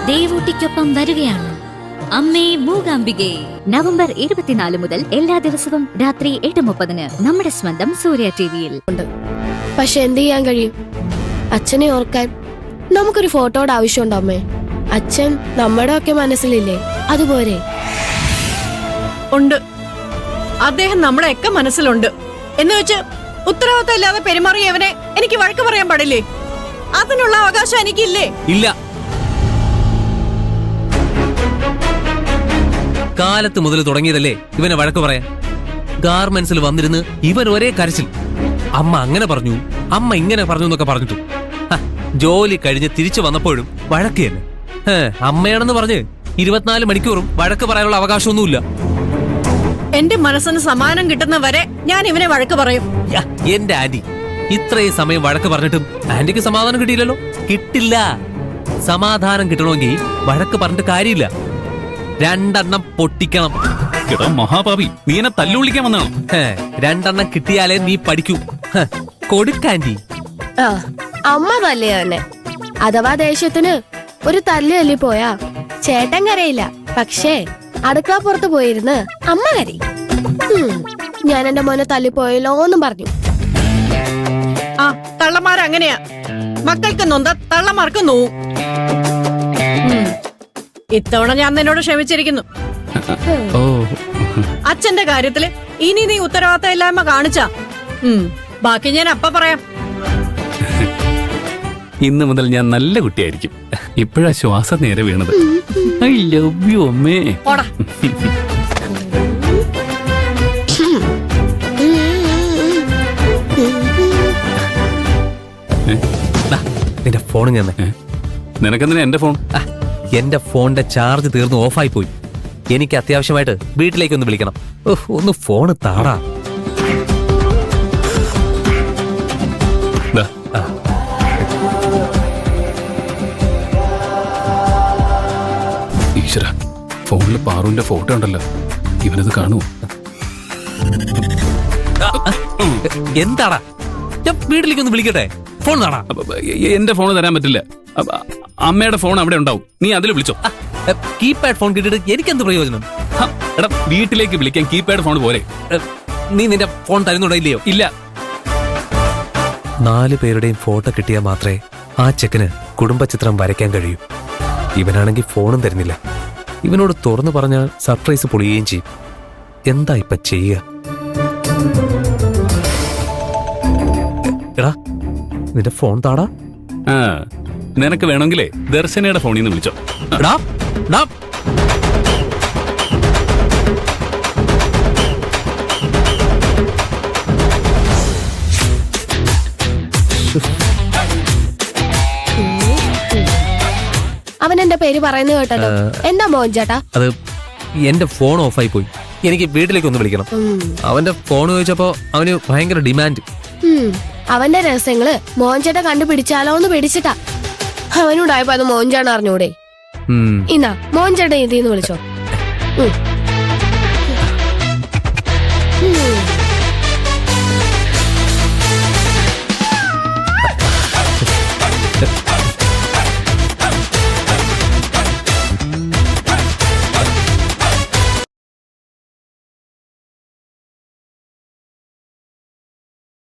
ദേവൂട്ടിക്കൊപ്പം വരികയാണ് അമ്മേ മൂകാംബികെ. നവംബർ 24 മുതൽ എല്ലാ ദിവസവും രാത്രി 8:30 നമ്മുടെ സ്വന്തം സൂര്യ ടിവിയിൽ. പക്ഷെ എന്ത് ചെയ്യാൻ കഴിയും? അച്ഛനെ ഓർക്കാൻ നമുക്കൊരു ഫോട്ടോയുടെ ആവശ്യമുണ്ടോ അമ്മേ? അച്ഛൻ നമ്മുടെ ഒക്കെ മനസ്സിലില്ലേ? അതുപോലെ ഉണ്ട്. അദ്ദേഹം നമ്മളെയൊക്കെ മനസ്സിലുണ്ട്. എന്ന് വെച്ച് ഉത്തരവാദിത്തം ഇല്ലാതെ പെരുമാറിയവനെ എനിക്ക് വഴക്ക് പറയാൻ പാടില്ലേ? അതിനുള്ള അവകാശം എനിക്കില്ലേ? ഇല്ല. കാലത്ത് മുതൽ തുടങ്ങിയതല്ലേ ഇവനെ വഴക്ക് പറയാൻ. ഗാർമെന്റ്സിൽ വന്നിരുന്ന് ഇവൻ ഒരേ കരച്ചിൽ. അമ്മ അങ്ങനെ പറഞ്ഞു, അമ്മ ഇങ്ങനെ പറഞ്ഞു എന്നൊക്കെ പറഞ്ഞിട്ടു. ജോലി കഴിഞ്ഞ് തിരിച്ചു വന്നപ്പോഴും വഴക്ക് തന്നെ. അമ്മയാണെന്ന് പറഞ്ഞ് 24 മണിക്കൂറും വഴക്ക് പറയാനുള്ള അവകാശമൊന്നുമില്ല. എന്റെ മനസ്സിന് സമാധാനം കിട്ടുന്ന വരെ ഞാൻ ഇവനെ വഴക്ക് പറയും. എന്റെ ആന്റി, ഇത്രയും സമയം വഴക്ക് പറഞ്ഞിട്ടും ആന്റിക്ക് സമാധാനം കിട്ടിയില്ലല്ലോ. കിട്ടില്ല. സമാധാനം കിട്ടണമെങ്കിൽ വഴക്ക് പറഞ്ഞിട്ട് കാര്യമില്ല. 2 എണ്ണം പൊട്ടിക്കണം. മഹാപാപി, നീ എന്നെ തല്ലുവിളിക്കാൻ വന്നാണോ? 2 എണ്ണം കിട്ടിയാലേ നീ പഠിക്കൂ. കൊടുക്കാന്റി. അമ്മ തല്ലേ തന്നെ. അഥവാ ദേഷ്യത്തിന് ഒരു തല്ല് തല്ലി പോയാ ചേട്ടൻ കരയില്ല. പക്ഷേ അടുക്കളപ്പുറത്ത് പോയിരുന്ന് അമ്മ കരയും. ഞാൻ എന്റെ മോനെ തല്ലിപ്പോയല്ലോ എന്നും പറഞ്ഞു. ആ തള്ളമാരങ്ങനെയാ. മക്കൾക്ക് നൊന്ത തള്ളമാർക്ക് നോവും. ഇത്തവണ ഞാൻ നിന്നോട് ക്ഷമിച്ചിരിക്കുന്നു. അച്ഛന്റെ കാര്യത്തില് ഇനി നീ ഉത്തരവാദിത്തം ഇല്ലായ്മ കാണിച്ചാ ബാക്കി ഞാൻ അപ്പ പറയാം. ഇന്ന് മുതൽ ഞാൻ നല്ല കുട്ടിയായിരിക്കും. ഇപ്പോഴാ ശ്വാസം നേരെ വീണത്. ഐ ലവ് യു അമ്മേ. ഓടാ. നിന്റെ ഫോൺ ഞാൻ. നിനക്കെന്തിനാ എന്റെ ഫോൺ? എന്റെ ഫോണിന്റെ ചാർജ് തീർന്ന് ഓഫായി പോയി. എനിക്ക് അത്യാവശ്യമായിട്ട് വീട്ടിലേക്കൊന്ന് വിളിക്കണം. ഒന്ന് ഫോണ് താടാ. ഈശ്വര, ഫോണിൽ പാറുവിന്റെ ഫോട്ടോ ഉണ്ടല്ലോ. ഇവനത് കാണുമോ? എന്താടാ? ഞാൻ വീട്ടിലേക്കൊന്ന് വിളിക്കട്ടെ. ഫോൺ താടാ. എന്റെ ഫോൺ തരാൻ പറ്റില്ല. അമ്മയുടെ ഫോൺ അവിടെ ഉണ്ടാവും. നീ അതിൽ വിളിച്ചോ. കീപാഡ് ഫോൺ കിട്ടിയിട്ട് എനിക്കെന്ത് പ്രയോജനം? എടാ, വീട്ടിലേക്ക് വിളിക്കാൻ കീപാഡ് ഫോൺ പോലെ. നീ നിന്റെ ഫോൺ തരുന്നുണ്ടോ ഇല്ലയോ? ഇല്ല. 4 പേരുടെയും ഫോട്ടോ കിട്ടിയാൽ മാത്രമേ ആ ചെക്കന് കുടുംബചിത്രം വരയ്ക്കാൻ കഴിയൂ. ഇവനാണെങ്കിൽ ഫോണും തരുന്നില്ല. ഇവനോട് തുറന്നു പറഞ്ഞാൽ സർപ്രൈസ് പൊളിയുകയും ചെയ്യും. എന്താ ഇപ്പൊ ചെയ്യുക? എടാ, നിന്റെ ഫോൺ താടാ. നിനക്ക് വേണമെങ്കിലേ ദർശനയുടെ ഫോണിൽ നിന്ന് വിളിച്ചോ. അവൻ എന്റെ പേര് പറയുന്നത് കേട്ടല്ലോ. എന്താ മോഹൻ ചേട്ടാ? അത് എന്റെ ഫോൺ ഓഫായി പോയി. എനിക്ക് വീട്ടിലേക്ക് ഒന്ന് വിളിക്കണം. അവന്റെ ഫോൺ ചോദിച്ചപ്പോ അവന് ഭയങ്കര ഡിമാൻഡ്. അവന്റെ രഹസ്യങ്ങള് മോഹൻ ചേട്ടൻ കണ്ടുപിടിച്ചാലോ എന്ന് പിടിച്ചിട്ടാ. അവനുണ്ടായപ്പോ അത് മോഹൻ ചേട്ടൻ അറിഞ്ഞൂടെ? ഇന്നാ മോഹൻ ചേട്ടൻ ഇതിന്ന് വിളിച്ചോ.